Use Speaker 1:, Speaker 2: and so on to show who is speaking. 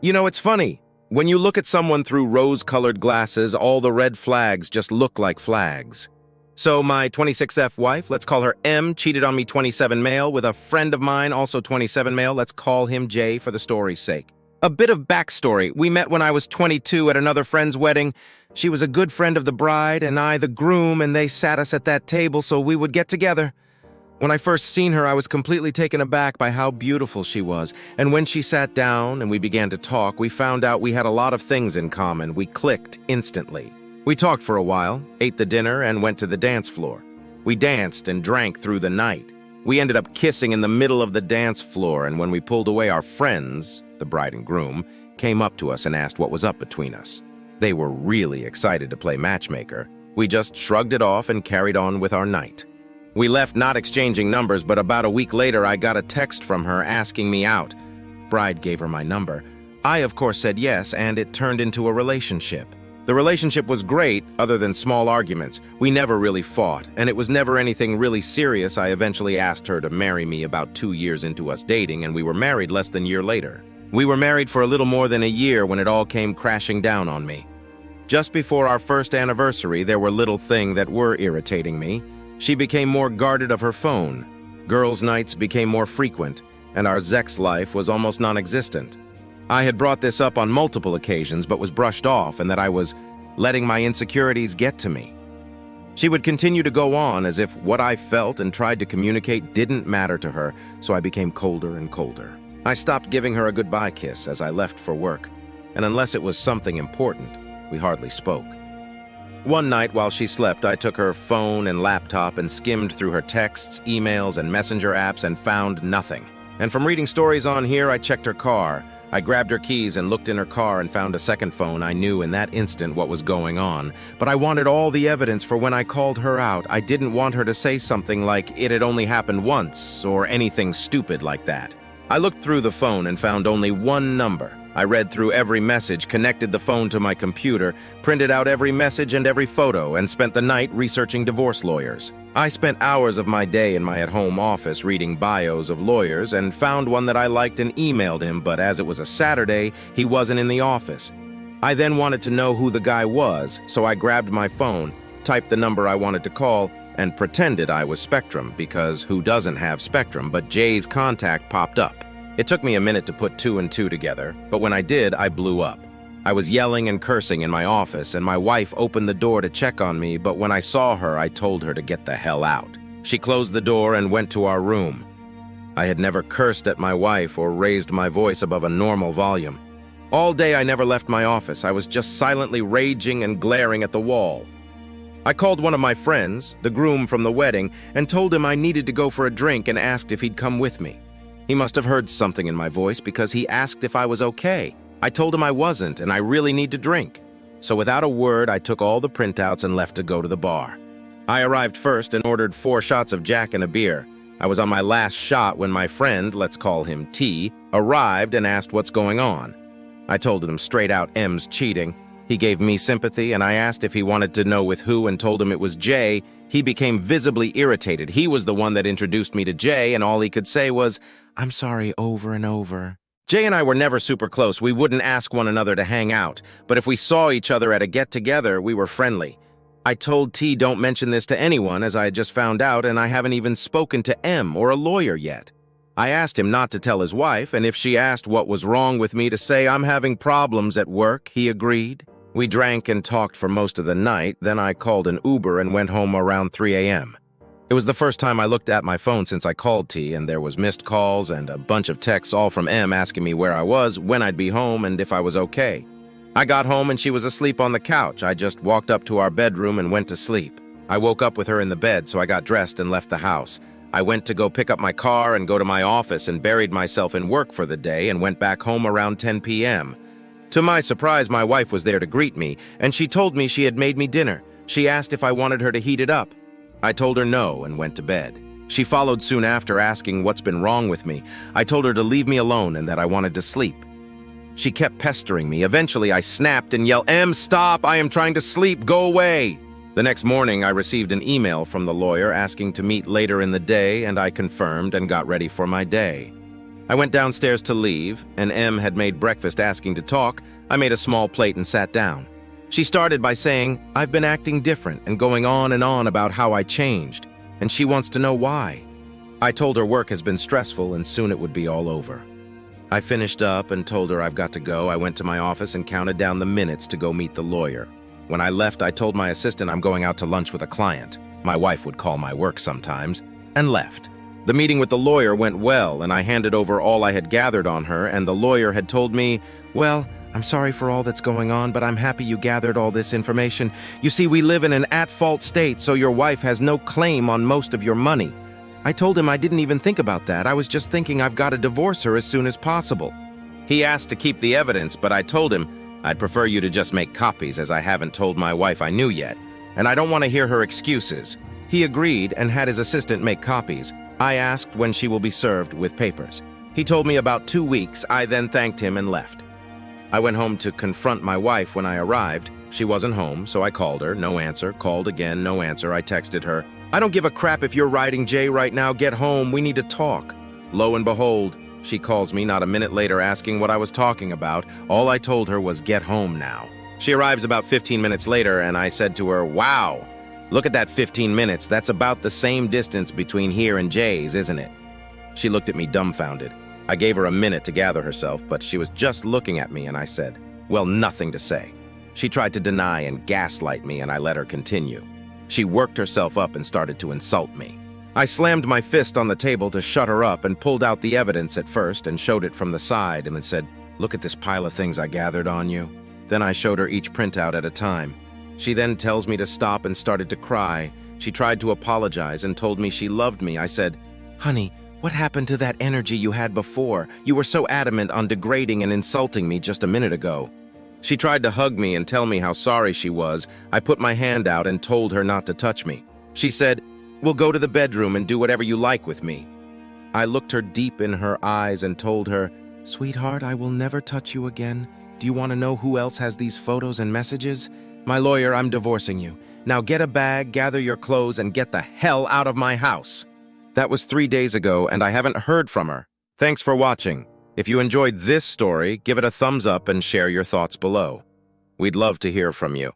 Speaker 1: You know, it's funny. When you look at someone through rose-colored glasses, all the red flags just look like flags. So my 26F wife, let's call her M, cheated on me 27 male with a friend of mine, also 27 male. Let's call him J for the story's sake. A bit of backstory. We met when I was 22 at another friend's wedding. She was a good friend of the bride and I the groom, and they sat us at that table so we would get together. When I first seen her, I was completely taken aback by how beautiful she was. And when she sat down and we began to talk, we found out we had a lot of things in common. We clicked instantly. We talked for a while, ate the dinner, and went to the dance floor. We danced and drank through the night. We ended up kissing in the middle of the dance floor, and when we pulled away, our friends, the bride and groom, came up to us and asked what was up between us. They were really excited to play matchmaker. We just shrugged it off and carried on with our night. We left not exchanging numbers, but about a week later, I got a text from her asking me out. Bride gave her my number. I, of course, said yes, and it turned into a relationship. The relationship was great, other than small arguments. We never really fought, and it was never anything really serious. I eventually asked her to marry me about 2 years into us dating, and we were married less than a year later. We were married for a little more than a year when it all came crashing down on me. Just before our first anniversary, there were little things that were irritating me. She became more guarded of her phone. Girls' nights became more frequent, and our sex life was almost non-existent. I had brought this up on multiple occasions but was brushed off, and that I was letting my insecurities get to me. She would continue to go on as if what I felt and tried to communicate didn't matter to her, so I became colder and colder. I stopped giving her a goodbye kiss as I left for work, and unless it was something important, we hardly spoke. One night while she slept, I took her phone and laptop and skimmed through her texts, emails, and messenger apps and found nothing. And from reading stories on here, I checked her car. I grabbed her keys and looked in her car and found a second phone. I knew in that instant what was going on, but I wanted all the evidence for when I called her out. I didn't want her to say something like it had only happened once or anything stupid like that. I looked through the phone and found only one number. I read through every message, connected the phone to my computer, printed out every message and every photo, and spent the night researching divorce lawyers. I spent hours of my day in my at-home office reading bios of lawyers and found one that I liked and emailed him, but as it was a Saturday, he wasn't in the office. I then wanted to know who the guy was, so I grabbed my phone, typed the number I wanted to call, and pretended I was Spectrum, because who doesn't have Spectrum, but Jay's contact popped up. It took me a minute to put 2 and 2 together, but when I did, I blew up. I was yelling and cursing in my office, and my wife opened the door to check on me, but when I saw her, I told her to get the hell out. She closed the door and went to our room. I had never cursed at my wife or raised my voice above a normal volume. All day I never left my office. I was just silently raging and glaring at the wall. I called one of my friends, the groom from the wedding, and told him I needed to go for a drink and asked if he'd come with me. He must have heard something in my voice because he asked if I was okay. I told him I wasn't and I really need to drink. So without a word, I took all the printouts and left to go to the bar. I arrived first and ordered 4 shots of Jack and a beer. I was on my last shot when my friend, let's call him T, arrived and asked what's going on. I told him straight out M's cheating. He gave me sympathy and I asked if he wanted to know with who and told him it was Jay. He became visibly irritated. He was the one that introduced me to Jay and all he could say was, "I'm sorry," over and over. Jay and I were never super close. We wouldn't ask one another to hang out, but if we saw each other at a get-together, we were friendly. I told T don't mention this to anyone as I had just found out, and I haven't even spoken to M or a lawyer yet. I asked him not to tell his wife, and if she asked what was wrong with me to say I'm having problems at work, he agreed. We drank and talked for most of the night, then I called an Uber and went home around 3 a.m. It was the first time I looked at my phone since I called T, and there was missed calls and a bunch of texts all from M asking me where I was, when I'd be home, and if I was okay. I got home and she was asleep on the couch. I just walked up to our bedroom and went to sleep. I woke up with her in the bed, so I got dressed and left the house. I went to go pick up my car and go to my office and buried myself in work for the day and went back home around 10 p.m. To my surprise, my wife was there to greet me, and she told me she had made me dinner. She asked if I wanted her to heat it up. I told her no and went to bed. She followed soon after asking what's been wrong with me. I told her to leave me alone and that I wanted to sleep. She kept pestering me. Eventually, I snapped and yelled, "Em, stop! I am trying to sleep! Go away!" The next morning, I received an email from the lawyer asking to meet later in the day, and I confirmed and got ready for my day. I went downstairs to leave, and Em had made breakfast asking to talk. I made a small plate and sat down. She started by saying, "I've been acting different and going on and on about how I changed, and she wants to know why." I told her work has been stressful and soon it would be all over. I finished up and told her I've got to go. I went to my office and counted down the minutes to go meet the lawyer. When I left, I told my assistant I'm going out to lunch with a client. My wife would call my work sometimes, and left. The meeting with the lawyer went well, and I handed over all I had gathered on her, and the lawyer had told me, "Well, I'm sorry for all that's going on, but I'm happy you gathered all this information. You see, we live in an at-fault state, so your wife has no claim on most of your money." I told him I didn't even think about that. I was just thinking I've got to divorce her as soon as possible. He asked to keep the evidence, but I told him I'd prefer you to just make copies, as I haven't told my wife I knew yet, and I don't want to hear her excuses. He agreed and had his assistant make copies. I asked when she will be served with papers. He told me about 2 weeks. I then thanked him and left. I went home to confront my wife when I arrived. She wasn't home, so I called her. No answer. Called again. No answer. I texted her, "I don't give a crap if you're riding Jay right now. Get home. We need to talk." Lo and behold, she calls me not a minute later asking what I was talking about. All I told her was get home now. She arrives about 15 minutes later, and I said to her, "Wow, look at that 15 minutes. That's about the same distance between here and Jay's, isn't it?" She looked at me dumbfounded. I gave her a minute to gather herself, but she was just looking at me, and I said, "Well, nothing to say." She tried to deny and gaslight me, and I let her continue. She worked herself up and started to insult me. I slammed my fist on the table to shut her up and pulled out the evidence at first and showed it from the side and then said, "Look at this pile of things I gathered on you." Then I showed her each printout at a time. She then tells me to stop and started to cry. She tried to apologize and told me she loved me. I said, "Honey, what happened to that energy you had before? You were so adamant on degrading and insulting me just a minute ago." She tried to hug me and tell me how sorry she was. I put my hand out and told her not to touch me. She said, "We'll go to the bedroom and do whatever you like with me." I looked her deep in her eyes and told her, "Sweetheart, I will never touch you again. Do you want to know who else has these photos and messages? My lawyer, I'm divorcing you. Now get a bag, gather your clothes, and get the hell out of my house." That was 3 days ago, and I haven't heard from her. Thanks for watching. If you enjoyed this story, give it a thumbs up and share your thoughts below. We'd love to hear from you.